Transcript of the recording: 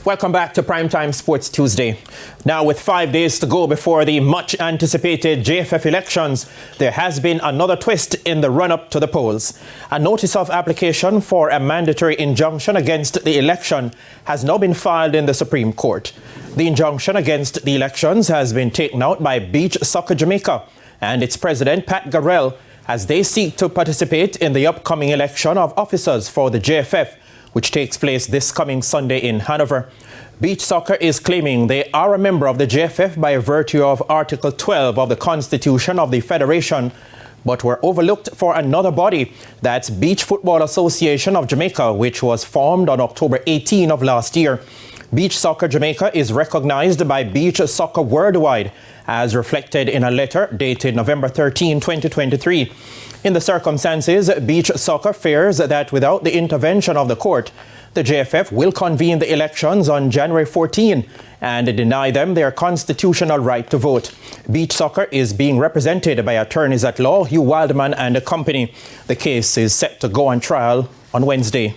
Welcome back to Primetime Sports Tuesday. Now, with 5 days to go before the much-anticipated JFF elections, there has been another twist in the run-up to the polls. A notice of application for a mandatory injunction against the election has now been filed in the Supreme Court. The injunction against the elections has been taken out by Beach Soccer Jamaica and its president, Pat Garrell, as they seek to participate in the upcoming election of officers for the JFF, which takes place this coming Sunday in Hanover. Beach Soccer is claiming they are a member of the JFF by virtue of Article 12 of the Constitution of the Federation, but were overlooked for another body, that's Beach Football Association of Jamaica, which was formed on October 18 of last year. Beach Soccer Jamaica is recognized by Beach Soccer Worldwide, as reflected in a letter dated November 13, 2023. In the circumstances, Beach Soccer fears that without the intervention of the court, the JFF will convene the elections on January 14 and deny them their constitutional right to vote. Beach Soccer is being represented by attorneys at law Hugh Wildman and a company. The case is set to go on trial on Wednesday.